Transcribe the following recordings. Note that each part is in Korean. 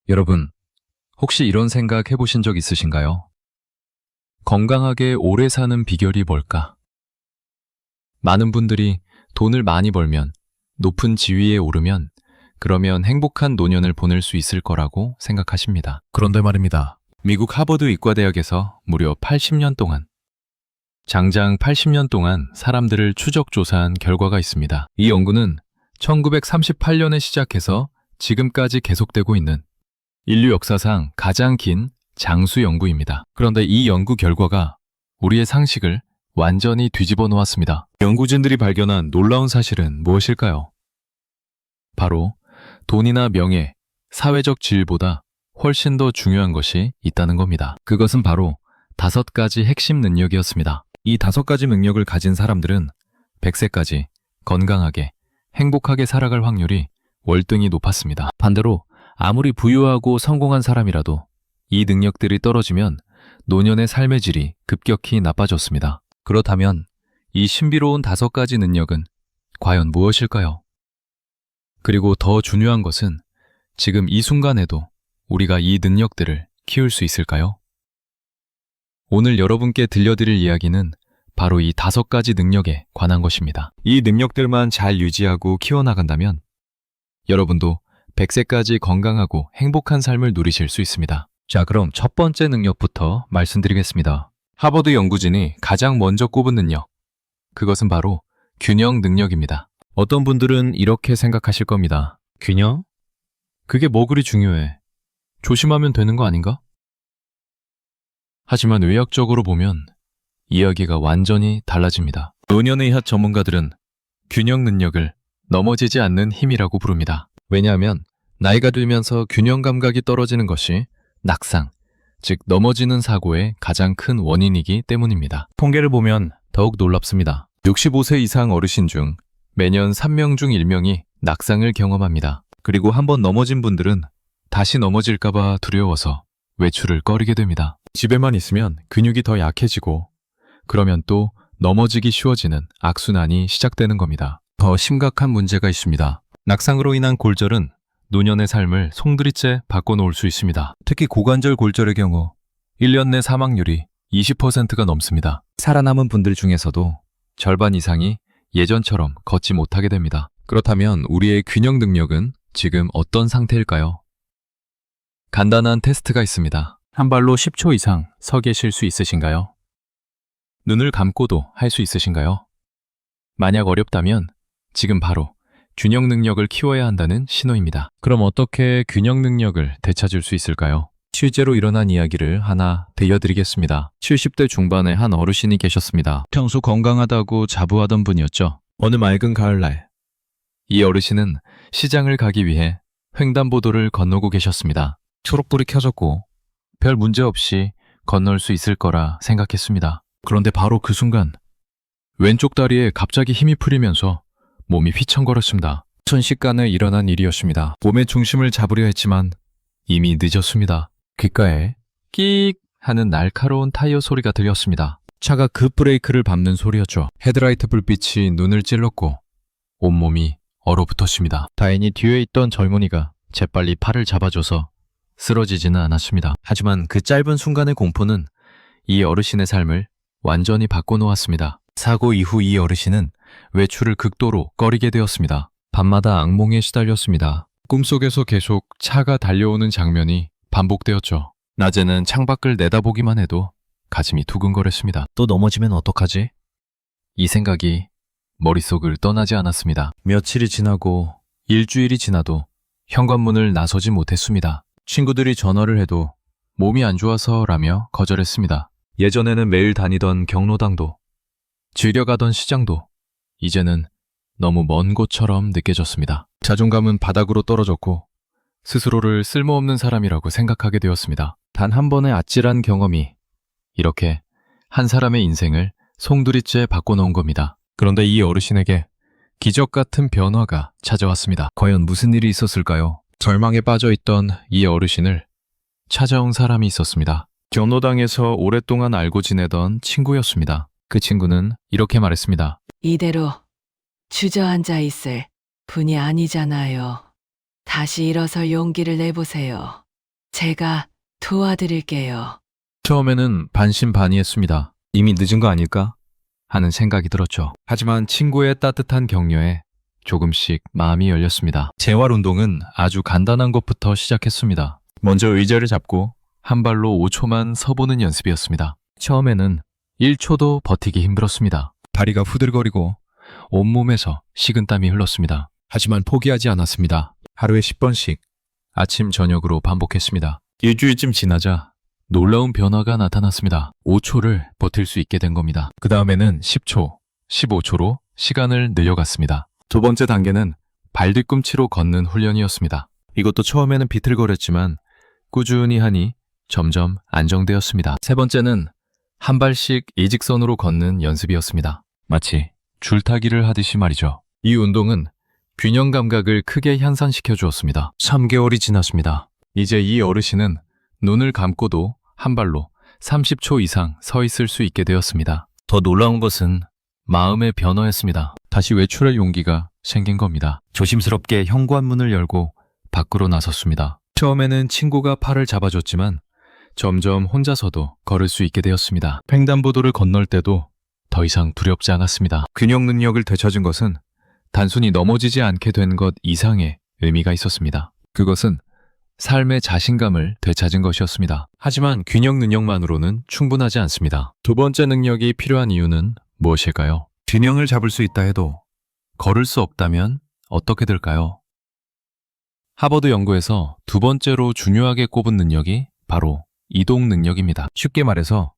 여러분, 혹시 이런 생각 해보신 적 있으신가요? 건강하게 오래 사는 비결이 뭘까? 많은 분들이 돈을 많이 벌면, 높은 지위에 오르면, 그러면 행복한 노년을 보낼 수 있을 거라고 생각하십니다. 그런데 말입니다. 미국 하버드 의과대학에서 무려 80년 동안, 장장 80년 동안 사람들을 추적 조사한 결과가 있습니다. 이 연구는 1938년에 시작해서 지금까지 계속되고 있는 인류 역사상 가장 긴 장수 연구입니다. 그런데 이 연구 결과가 우리의 상식을 완전히 뒤집어 놓았습니다. 연구진들이 발견한 놀라운 사실은 무엇일까요? 바로 돈이나 명예, 사회적 지위보다 훨씬 더 중요한 것이 있다는 겁니다. 그것은 바로 5가지 핵심 능력이었습니다. 이 5가지 능력을 가진 사람들은 100세까지 건강하게, 행복하게 살아갈 확률이 월등히 높았습니다. 반대로 아무리 부유하고 성공한 사람이라도 이 능력들이 떨어지면 노년의 삶의 질이 급격히 나빠졌습니다. 그렇다면 이 신비로운 5가지 능력은 과연 무엇일까요? 그리고 더 중요한 것은 지금 이 순간에도 우리가 이 능력들을 키울 수 있을까요? 오늘 여러분께 들려드릴 이야기는 바로 이 5가지 능력에 관한 것입니다. 이 능력들만 잘 유지하고 키워나간다면 여러분도 100세까지 건강하고 행복한 삶을 누리실 수 있습니다. 자, 그럼 첫 번째 능력부터 말씀드리겠습니다. 하버드 연구진이 가장 먼저 꼽은 능력, 그것은 바로 균형 능력입니다. 어떤 분들은 이렇게 생각하실 겁니다. 균형? 그게 뭐 그리 중요해? 조심하면 되는 거 아닌가? 하지만 의학적으로 보면 이야기가 완전히 달라집니다. 노년의학 전문가들은 균형 능력을 넘어지지 않는 힘이라고 부릅니다. 왜냐하면 나이가 들면서 균형 감각이 떨어지는 것이 낙상, 즉 넘어지는 사고의 가장 큰 원인이기 때문입니다. 통계를 보면 더욱 놀랍습니다. 65세 이상 어르신 중 매년 3명 중 1명이 낙상을 경험합니다. 그리고 한번 넘어진 분들은 다시 넘어질까봐 두려워서 외출을 꺼리게 됩니다. 집에만 있으면 근육이 더 약해지고 그러면 또 넘어지기 쉬워지는 악순환이 시작되는 겁니다. 더 심각한 문제가 있습니다. 낙상으로 인한 골절은 노년의 삶을 송두리째 바꿔놓을 수 있습니다. 특히 고관절 골절의 경우 1년 내 사망률이 20%가 넘습니다. 살아남은 분들 중에서도 절반 이상이 예전처럼 걷지 못하게 됩니다. 그렇다면 우리의 균형 능력은 지금 어떤 상태일까요? 간단한 테스트가 있습니다. 한 발로 10초 이상 서 계실 수 있으신가요? 눈을 감고도 할 수 있으신가요? 만약 어렵다면 지금 바로 균형 능력을 키워야 한다는 신호입니다. 그럼 어떻게 균형 능력을 되찾을 수 있을까요? 실제로 일어난 이야기를 하나 들려드리겠습니다. 70대 중반의 한 어르신이 계셨습니다. 평소 건강하다고 자부하던 분이었죠. 어느 맑은 가을날, 이 어르신은 시장을 가기 위해 횡단보도를 건너고 계셨습니다. 초록불이 켜졌고 별 문제 없이 건널 수 있을 거라 생각했습니다. 그런데 바로 그 순간 왼쪽 다리에 갑자기 힘이 풀리면서 몸이 휘청거렸습니다. 순식간에 일어난 일이었습니다. 몸의 중심을 잡으려 했지만 이미 늦었습니다. 귓가에 끽 하는 날카로운 타이어 소리가 들렸습니다. 차가 급브레이크를 밟는 소리였죠. 헤드라이트 불빛이 눈을 찔렀고 온몸이 얼어붙었습니다. 다행히 뒤에 있던 젊은이가 재빨리 팔을 잡아줘서 쓰러지지는 않았습니다. 하지만 그 짧은 순간의 공포는 이 어르신의 삶을 완전히 바꿔놓았습니다. 사고 이후 이 어르신은 외출을 극도로 꺼리게 되었습니다. 밤마다 악몽에 시달렸습니다. 꿈속에서 계속 차가 달려오는 장면이 반복되었죠. 낮에는 창밖을 내다보기만 해도 가슴이 두근거렸습니다. 또 넘어지면 어떡하지? 이 생각이 머릿속을 떠나지 않았습니다. 며칠이 지나고 일주일이 지나도 현관문을 나서지 못했습니다. 친구들이 전화를 해도 몸이 안 좋아서라며 거절했습니다. 예전에는 매일 다니던 경로당도, 즐겨가던 시장도 이제는 너무 먼 곳처럼 느껴졌습니다. 자존감은 바닥으로 떨어졌고 스스로를 쓸모없는 사람이라고 생각하게 되었습니다. 단 한 번의 아찔한 경험이 이렇게 한 사람의 인생을 송두리째 바꿔놓은 겁니다. 그런데 이 어르신에게 기적 같은 변화가 찾아왔습니다. 과연 무슨 일이 있었을까요? 절망에 빠져있던 이 어르신을 찾아온 사람이 있었습니다. 경로당에서 오랫동안 알고 지내던 친구였습니다. 그 친구는 이렇게 말했습니다. 이대로 주저앉아 있을 분이 아니잖아요. 다시 일어서 용기를 내보세요. 제가 도와드릴게요. 처음에는 반신반의했습니다. 이미 늦은 거 아닐까 하는 생각이 들었죠. 하지만 친구의 따뜻한 격려에 조금씩 마음이 열렸습니다. 재활 운동은 아주 간단한 것부터 시작했습니다. 먼저 의자를 잡고 한 발로 5초만 서보는 연습이었습니다. 처음에는 1초도 버티기 힘들었습니다. 다리가 후들거리고 온몸에서 식은땀이 흘렀습니다. 하지만 포기하지 않았습니다. 하루에 10번씩 아침 저녁으로 반복했습니다. 일주일쯤 지나자 놀라운 변화가 나타났습니다. 5초를 버틸 수 있게 된 겁니다. 그 다음에는 10초, 15초로 시간을 늘려갔습니다. 두 번째 단계는 발 뒤꿈치로 걷는 훈련이었습니다. 이것도 처음에는 비틀거렸지만 꾸준히 하니 점점 안정되었습니다. 세 번째는 한 발씩 일직선으로 걷는 연습이었습니다. 마치 줄타기를 하듯이 말이죠. 이 운동은 균형 감각을 크게 향상시켜 주었습니다. 3개월이 지났습니다. 이제 이 어르신은 눈을 감고도 한 발로 30초 이상 서 있을 수 있게 되었습니다. 더 놀라운 것은 마음의 변화였습니다. 다시 외출할 용기가 생긴 겁니다. 조심스럽게 현관문을 열고 밖으로 나섰습니다. 처음에는 친구가 팔을 잡아줬지만 점점 혼자서도 걸을 수 있게 되었습니다. 횡단보도를 건널 때도 더 이상 두렵지 않았습니다. 균형 능력을 되찾은 것은 단순히 넘어지지 않게 된 것 이상의 의미가 있었습니다. 그것은 삶의 자신감을 되찾은 것이었습니다. 하지만 균형 능력만으로는 충분하지 않습니다. 두 번째 능력이 필요한 이유는 무엇일까요? 균형을 잡을 수 있다 해도 걸을 수 없다면 어떻게 될까요? 하버드 연구에서 두 번째로 중요하게 꼽은 능력이 바로 이동 능력입니다. 쉽게 말해서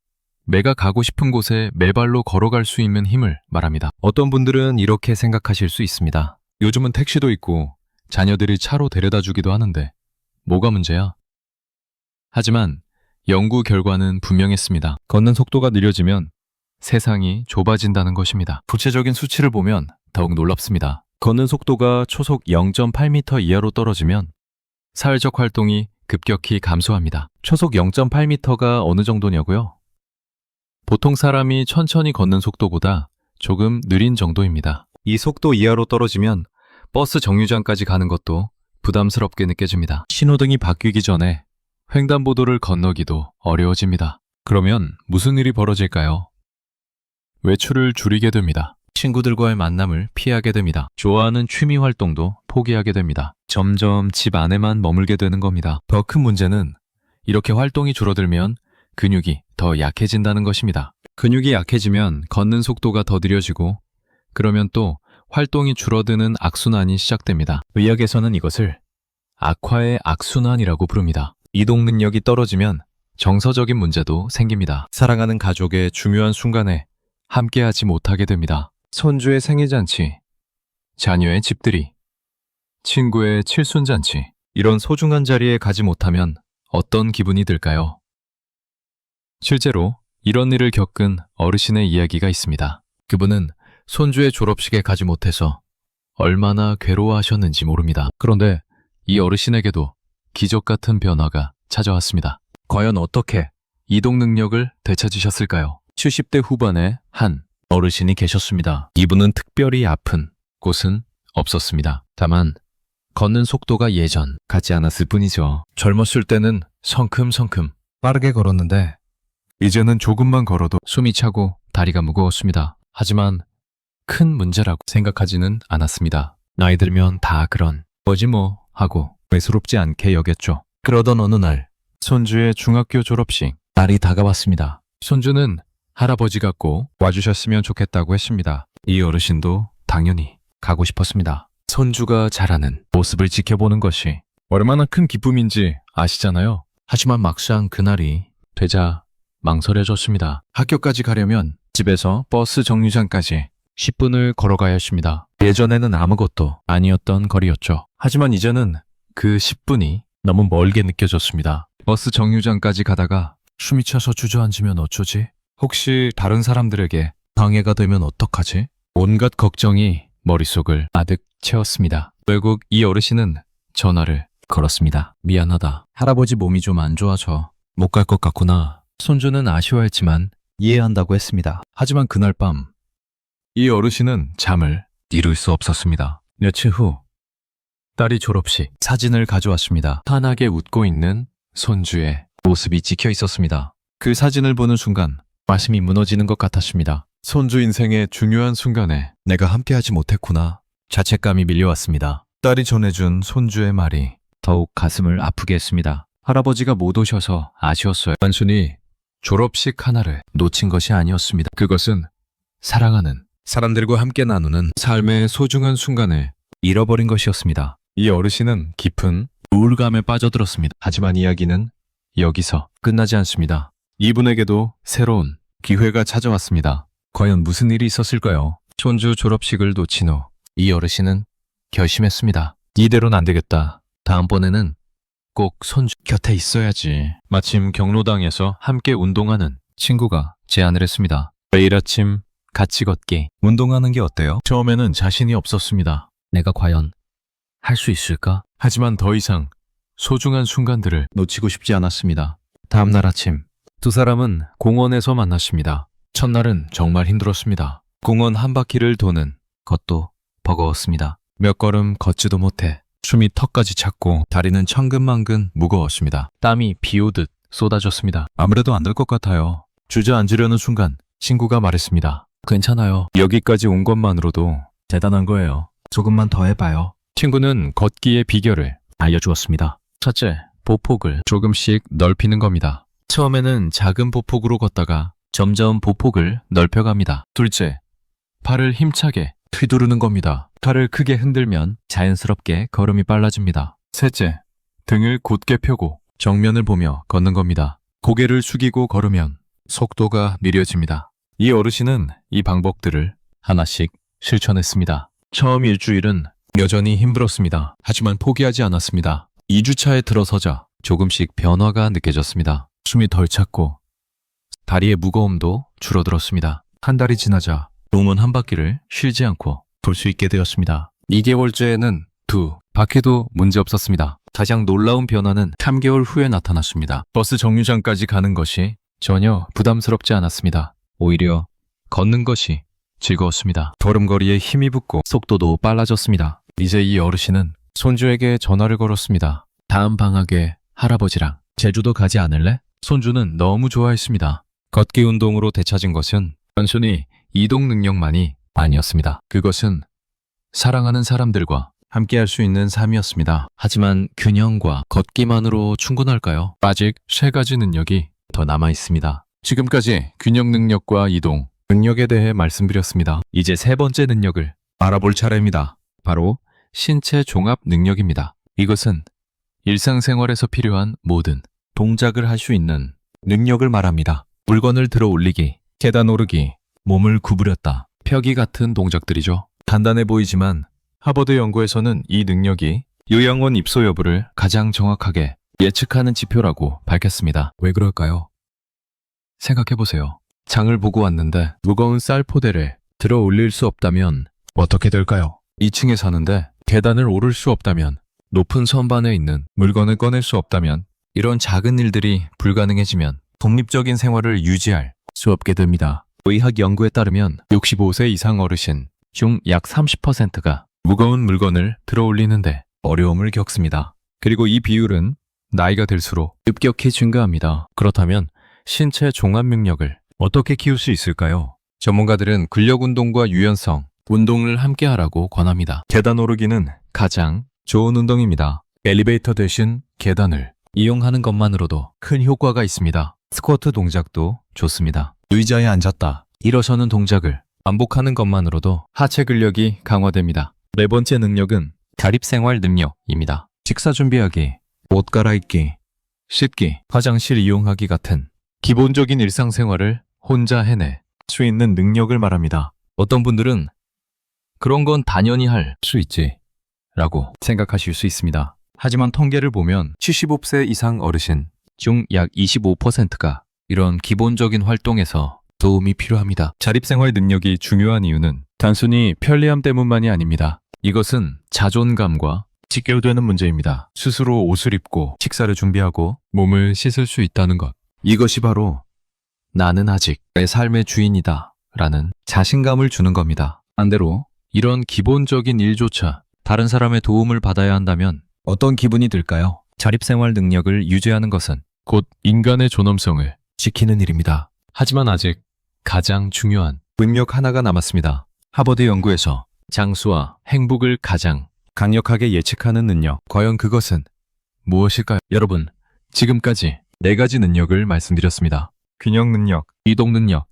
내가 가고 싶은 곳에 맨발로 걸어갈 수 있는 힘을 말합니다. 어떤 분들은 이렇게 생각하실 수 있습니다. 요즘은 택시도 있고 자녀들이 차로 데려다 주기도 하는데 뭐가 문제야? 하지만 연구 결과는 분명했습니다. 걷는 속도가 느려지면 세상이 좁아진다는 것입니다. 구체적인 수치를 보면 더욱 놀랍습니다. 걷는 속도가 초속 0.8m 이하로 떨어지면 사회적 활동이 급격히 감소합니다. 초속 0.8m가 어느 정도냐고요? 보통 사람이 천천히 걷는 속도보다 조금 느린 정도입니다. 이 속도 이하로 떨어지면 버스 정류장까지 가는 것도 부담스럽게 느껴집니다. 신호등이 바뀌기 전에 횡단보도를 건너기도 어려워집니다. 그러면 무슨 일이 벌어질까요? 외출을 줄이게 됩니다. 친구들과의 만남을 피하게 됩니다. 좋아하는 취미 활동도 포기하게 됩니다. 점점 집 안에만 머물게 되는 겁니다. 더 큰 문제는 이렇게 활동이 줄어들면 근육이 더 약해진다는 것입니다. 근육이 약해지면 걷는 속도가 더 느려지고 그러면 또 활동이 줄어드는 악순환이 시작됩니다. 의학에서는 이것을 악화의 악순환이라고 부릅니다. 이동 능력이 떨어지면 정서적인 문제도 생깁니다. 사랑하는 가족의 중요한 순간에 함께하지 못하게 됩니다. 손주의 생일잔치, 자녀의 집들이, 친구의 칠순잔치, 이런 소중한 자리에 가지 못하면 어떤 기분이 들까요? 실제로 이런 일을 겪은 어르신의 이야기가 있습니다. 그분은 손주의 졸업식에 가지 못해서 얼마나 괴로워하셨는지 모릅니다. 그런데 이 어르신에게도 기적 같은 변화가 찾아왔습니다. 과연 어떻게 이동 능력을 되찾으셨을까요? 70대 후반의 한 어르신이 계셨습니다. 이분은 특별히 아픈 곳은 없었습니다. 다만 걷는 속도가 예전 같지 않았을 뿐이죠. 젊었을 때는 성큼성큼 빠르게 걸었는데 이제는 조금만 걸어도 숨이 차고 다리가 무거웠습니다. 하지만 큰 문제라고 생각하지는 않았습니다. 나이 들면 다 그런 뭐지 뭐 하고 외스럽지 않게 여겼죠. 그러던 어느 날 손주의 중학교 졸업식 날이 다가왔습니다. 손주는 할아버지 같고 와주셨으면 좋겠다고 했습니다. 이 어르신도 당연히 가고 싶었습니다. 손주가 자라는 모습을 지켜보는 것이 얼마나 큰 기쁨인지 아시잖아요. 하지만 막상 그날이 되자 망설여졌습니다. 학교까지 가려면 집에서 버스 정류장까지 10분을 걸어가야 했습니다. 예전에는 아무것도 아니었던 거리였죠. 하지만 이제는 그 10분이 너무 멀게 느껴졌습니다. 버스 정류장까지 가다가 숨이 차서 주저앉으면 어쩌지? 혹시 다른 사람들에게 방해가 되면 어떡하지? 온갖 걱정이 머릿속을 가득 채웠습니다. 결국 이 어르신은 전화를 걸었습니다. 미안하다. 할아버지 몸이 좀 안 좋아서 못 갈 것 같구나. 손주는 아쉬워했지만 이해한다고 했습니다. 하지만 그날 밤 이 어르신은 잠을 이룰 수 없었습니다. 며칠 후 딸이 졸업식 사진을 가져왔습니다. 환하게 웃고 있는 손주의 모습이 찍혀 있었습니다. 그 사진을 보는 순간 가슴이 무너지는 것 같았습니다. 손주 인생의 중요한 순간에 내가 함께하지 못했구나. 자책감이 밀려왔습니다. 딸이 전해준 손주의 말이 더욱 가슴을 아프게 했습니다. 할아버지가 못 오셔서 아쉬웠어요. 단순히 졸업식 하나를 놓친 것이 아니었습니다. 그것은 사랑하는 사람들과 함께 나누는 삶의 소중한 순간을 잃어버린 것이었습니다. 이 어르신은 깊은 우울감에 빠져들었습니다. 하지만 이야기는 여기서 끝나지 않습니다. 이분에게도 새로운 기회가 찾아왔습니다. 과연 무슨 일이 있었을까요? 손주 졸업식을 놓친 후 이 어르신은 결심했습니다. 이대로는 안 되겠다. 다음번에는 꼭 손주 곁에 있어야지. 마침 경로당에서 함께 운동하는 친구가 제안을 했습니다. 매일 아침 같이 걷기. 운동하는 게 어때요? 처음에는 자신이 없었습니다. 내가 과연 할 수 있을까? 하지만 더 이상 소중한 순간들을 놓치고 싶지 않았습니다. 다음날 아침 두 사람은 공원에서 만났습니다. 첫날은 정말 힘들었습니다. 공원 한 바퀴를 도는 것도 버거웠습니다. 몇 걸음 걷지도 못해 숨이 턱까지 찼고 다리는 천근만근 무거웠습니다. 땀이 비 오듯 쏟아졌습니다. 아무래도 안 될 것 같아요. 주저앉으려는 순간 친구가 말했습니다. 괜찮아요. 여기까지 온 것만으로도 대단한 거예요. 조금만 더 해봐요. 친구는 걷기의 비결을 알려주었습니다. 첫째, 보폭을 조금씩 넓히는 겁니다. 처음에는 작은 보폭으로 걷다가 점점 보폭을 넓혀갑니다. 둘째, 발을 힘차게 휘두르는 겁니다. 팔을 크게 흔들면 자연스럽게 걸음이 빨라집니다. 셋째, 등을 곧게 펴고 정면을 보며 걷는 겁니다. 고개를 숙이고 걸으면 속도가 느려집니다. 이 어르신은 이 방법들을 하나씩 실천했습니다. 처음 일주일은 여전히 힘들었습니다. 하지만 포기하지 않았습니다. 2주차에 들어서자 조금씩 변화가 느껴졌습니다. 숨이 덜 찼고 다리의 무거움도 줄어들었습니다. 한 달이 지나자 동원 한 바퀴를 쉬지 않고 돌 수 있게 되었습니다. 2개월째에는 2바퀴도 문제 없었습니다. 가장 놀라운 변화는 3개월 후에 나타났습니다. 버스 정류장까지 가는 것이 전혀 부담스럽지 않았습니다. 오히려 걷는 것이 즐거웠습니다. 걸음걸이에 힘이 붙고 속도도 빨라졌습니다. 이제 이 어르신은 손주에게 전화를 걸었습니다. 다음 방학에 할아버지랑 제주도 가지 않을래? 손주는 너무 좋아했습니다. 걷기 운동으로 되찾은 것은 단순히 이동 능력만이 아니었습니다. 그것은 사랑하는 사람들과 함께 할 수 있는 삶이었습니다. 하지만 균형과 걷기만으로 충분할까요? 아직 3가지 능력이 더 남아 있습니다. 지금까지 균형 능력과 이동 능력에 대해 말씀드렸습니다. 이제 3번째 능력을 알아볼 차례입니다. 바로 신체 종합 능력입니다. 이것은 일상생활에서 필요한 모든 동작을 할 수 있는 능력을 말합니다. 물건을 들어 올리기, 계단 오르기, 몸을 구부렸다, 펴기 같은 동작들이죠. 간단해 보이지만 하버드 연구에서는 이 능력이 요양원 입소 여부를 가장 정확하게 예측하는 지표라고 밝혔습니다. 왜 그럴까요? 생각해보세요. 장을 보고 왔는데 무거운 쌀포대를 들어 올릴 수 없다면 어떻게 될까요? 2층에 사는데 계단을 오를 수 없다면, 높은 선반에 있는 물건을 꺼낼 수 없다면, 이런 작은 일들이 불가능해지면 독립적인 생활을 유지할 수 없게 됩니다. 의학 연구에 따르면 65세 이상 어르신 중 약 30%가 무거운 물건을 들어 올리는데 어려움을 겪습니다. 그리고 이 비율은 나이가 들수록 급격히 증가합니다. 그렇다면 신체 종합 능력을 어떻게 키울 수 있을까요? 전문가들은 근력 운동과 유연성, 운동을 함께 하라고 권합니다. 계단 오르기는 가장 좋은 운동입니다. 엘리베이터 대신 계단을 이용하는 것만으로도 큰 효과가 있습니다. 스쿼트 동작도 좋습니다. 의자에 앉았다 일어서는 동작을 반복하는 것만으로도 하체 근력이 강화됩니다. 4번째 능력은 자립생활 능력입니다. 식사 준비하기, 옷 갈아입기, 씻기, 화장실 이용하기 같은 기본적인 일상생활을 혼자 해낼 수 있는 능력을 말합니다. 어떤 분들은 그런 건 당연히 할 수 있지 라고 생각하실 수 있습니다. 하지만 통계를 보면 75세 이상 어르신 중 약 25%가 이런 기본적인 활동에서 도움이 필요합니다. 자립생활 능력이 중요한 이유는 단순히 편리함 때문만이 아닙니다. 이것은 자존감과 직결되는 문제입니다. 스스로 옷을 입고 식사를 준비하고 몸을 씻을 수 있다는 것. 이것이 바로 나는 아직 내 삶의 주인이다 라는 자신감을 주는 겁니다. 반대로 이런 기본적인 일조차 다른 사람의 도움을 받아야 한다면 어떤 기분이 들까요? 자립생활 능력을 유지하는 것은 곧 인간의 존엄성을 지키는 일입니다. 하지만 아직 가장 중요한 능력 하나가 남았습니다. 하버드 연구에서 장수와 행복을 가장 강력하게 예측하는 능력. 과연 그것은 무엇일까요? 여러분, 지금까지 4가지 능력을 말씀드렸습니다. 균형 능력, 이동 능력,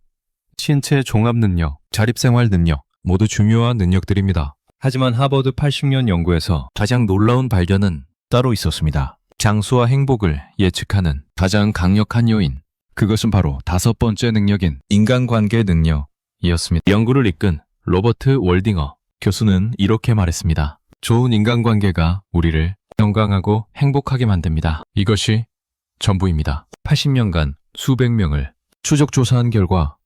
신체 종합 능력, 자립생활 능력 모두 중요한 능력들입니다. 하지만 하버드 80년 연구에서 가장 놀라운 발견은 따로 있었습니다. 장수와 행복을 예측하는 가장 강력한 요인. 그것은 바로 5번째 능력인 인간관계 능력이었습니다. 연구를 이끈 로버트 월딩어 교수는 이렇게 말했습니다. 좋은 인간관계가 우리를 건강하고 행복하게 만듭니다. 이것이 전부입니다. 80년간 수백 명을 추적 조사한 결과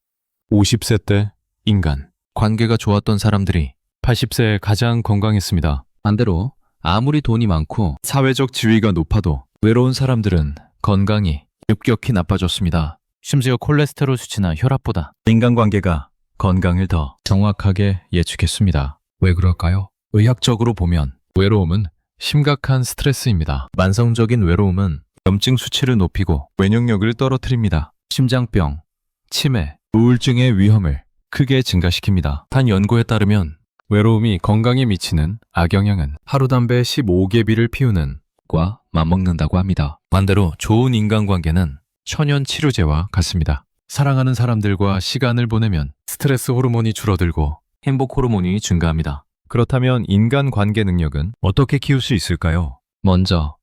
50세 때 인간 관계가 좋았던 사람들이 80세에 가장 건강했습니다. 반대로 아무리 돈이 많고 사회적 지위가 높아도 외로운 사람들은 건강이 급격히 나빠졌습니다. 심지어 콜레스테롤 수치나 혈압보다 인간관계가 건강을 더 정확하게 예측했습니다. 왜 그럴까요? 의학적으로 보면 외로움은 심각한 스트레스입니다. 만성적인 외로움은 염증 수치를 높이고 면역력을 떨어뜨립니다. 심장병, 치매, 우울증의 위험을 크게 증가시킵니다. 한 연구에 따르면 외로움이 건강에 미치는 악영향은 하루 담배 15개비를 피우는 과 맞먹는다고 합니다. 반대로 좋은 인간관계는 천연 치료제와 같습니다. 사랑하는 사람들과 시간을 보내면 스트레스 호르몬이 줄어들고 행복 호르몬이 증가합니다. 그렇다면 인간관계 능력은 어떻게 키울 수 있을까요? 먼저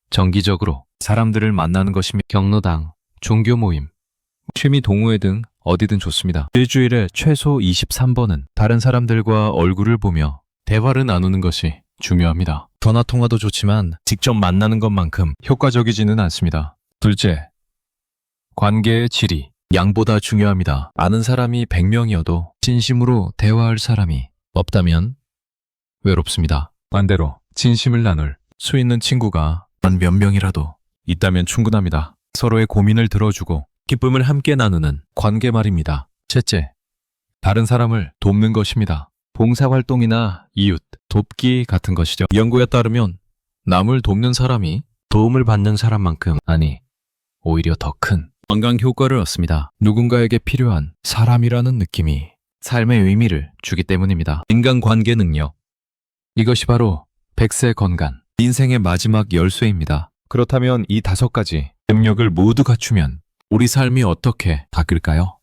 정기적으로 사람들을 만나는 것이며 경로당, 종교 모임, 취미 동호회 등 어디든 좋습니다. 일주일에 최소 23번은 다른 사람들과 얼굴을 보며 대화를 나누는 것이 중요합니다. 전화 통화도 좋지만 직접 만나는 것만큼 효과적이지는 않습니다. 둘째, 관계의 질이 양보다 중요합니다. 아는 사람이 100명이어도 진심으로 대화할 사람이 없다면 외롭습니다. 반대로 진심을 나눌 수 있는 친구가 단 몇 명이라도 있다면 충분합니다. 서로의 고민을 들어주고 기쁨을 함께 나누는 관계 말입니다. 셋째, 다른 사람을 돕는 것입니다. 봉사활동이나 이웃, 돕기 같은 것이죠. 연구에 따르면 남을 돕는 사람이 도움을 받는 사람만큼, 아니, 오히려 더 큰 건강 효과를 얻습니다. 누군가에게 필요한 사람이라는 느낌이 삶의 의미를 주기 때문입니다. 인간관계 능력. 이것이 바로 100세 건강, 인생의 마지막 열쇠입니다. 그렇다면 이 5가지 능력을 모두 갖추면 우리 삶이 어떻게 바뀔까요?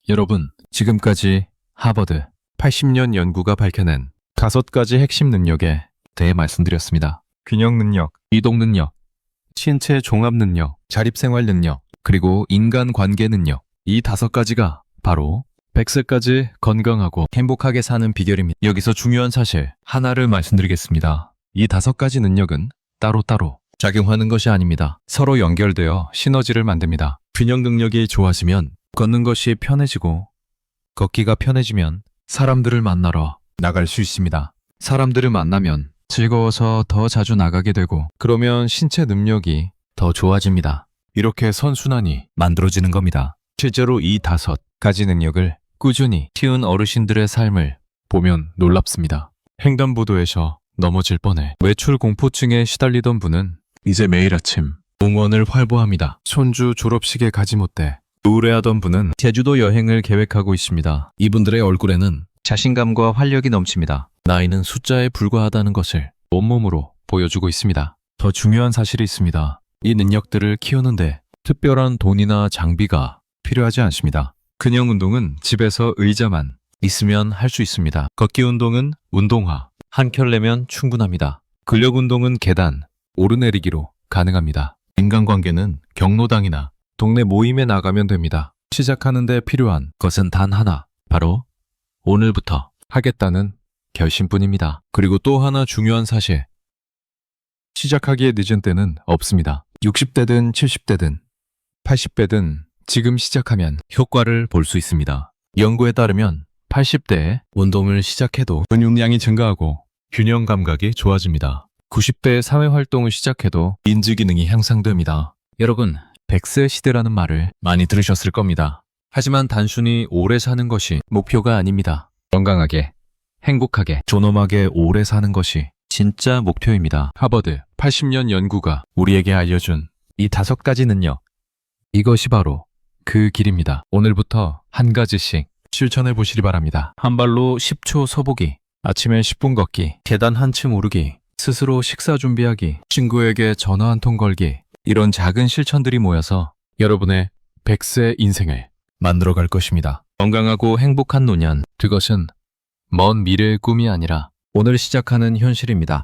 여러분, 지금까지 하버드 80년 연구가 밝혀낸 5가지 핵심 능력에 대해 말씀드렸습니다. 균형 능력, 이동 능력, 신체 종합 능력, 자립생활 능력, 그리고 인간관계 능력. 이 5가지가 바로 100세까지 건강하고 행복하게 사는 비결입니다. 여기서 중요한 사실 하나를 말씀드리겠습니다. 이 5가지 능력은 따로따로 작용하는 것이 아닙니다. 서로 연결되어 시너지를 만듭니다. 균형 능력이 좋아지면 걷는 것이 편해지고, 걷기가 편해지면 사람들을 만나러 나갈 수 있습니다. 사람들을 만나면 즐거워서 더 자주 나가게 되고, 그러면 신체 능력이 더 좋아집니다. 이렇게 선순환이 만들어지는 겁니다. 실제로 이 5가지 능력을 꾸준히 키운 어르신들의 삶을 보면 놀랍습니다. 횡단보도에서 넘어질 뻔해 외출 공포증에 시달리던 분은 이제 매일 아침 응원을 활보합니다. 손주 졸업식에 가지 못해 우울해하던 분은 제주도 여행을 계획하고 있습니다. 이분들의 얼굴에는 자신감과 활력이 넘칩니다. 나이는 숫자에 불과하다는 것을 온몸으로 보여주고 있습니다. 더 중요한 사실이 있습니다. 이 능력들을 키우는데 특별한 돈이나 장비가 필요하지 않습니다. 근형 운동은 집에서 의자만 있으면 할 수 있습니다. 걷기 운동은 운동화 한 켤 내면 충분합니다. 근력 운동은 계단, 오르내리기로 가능합니다. 인간관계는 경로당이나 동네 모임에 나가면 됩니다. 시작하는데 필요한 것은 단 하나, 바로 오늘부터 하겠다는 결심뿐입니다. 그리고 또 하나 중요한 사실, 시작하기에 늦은 때는 없습니다. 60대든 70대든 80대든 지금 시작하면 효과를 볼 수 있습니다. 연구에 따르면 80대에 운동을 시작해도 근육량이 증가하고 균형 감각이 좋아집니다. 90대에 사회활동을 시작해도 인지 기능이 향상됩니다. 여러분, 100세 시대라는 말을 많이 들으셨을 겁니다. 하지만 단순히 오래 사는 것이 목표가 아닙니다. 건강하게, 행복하게, 존엄하게 오래 사는 것이 진짜 목표입니다. 하버드 80년 연구가 우리에게 알려준 이 5가지는요. 이것이 바로 그 길입니다. 오늘부터 한 가지씩 실천해 보시기 바랍니다. 한 발로 10초 서보기, 아침에 10분 걷기, 계단 한층 오르기, 스스로 식사 준비하기, 친구에게 전화 한 통 걸기. 이런 작은 실천들이 모여서 여러분의 100세 인생을 만들어 갈 것입니다. 건강하고 행복한 노년, 그것은 먼 미래의 꿈이 아니라 오늘 시작하는 현실입니다.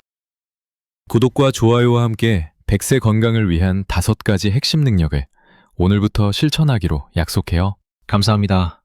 구독과 좋아요와 함께 100세 건강을 위한 5가지 핵심 능력을 오늘부터 실천하기로 약속해요. 감사합니다.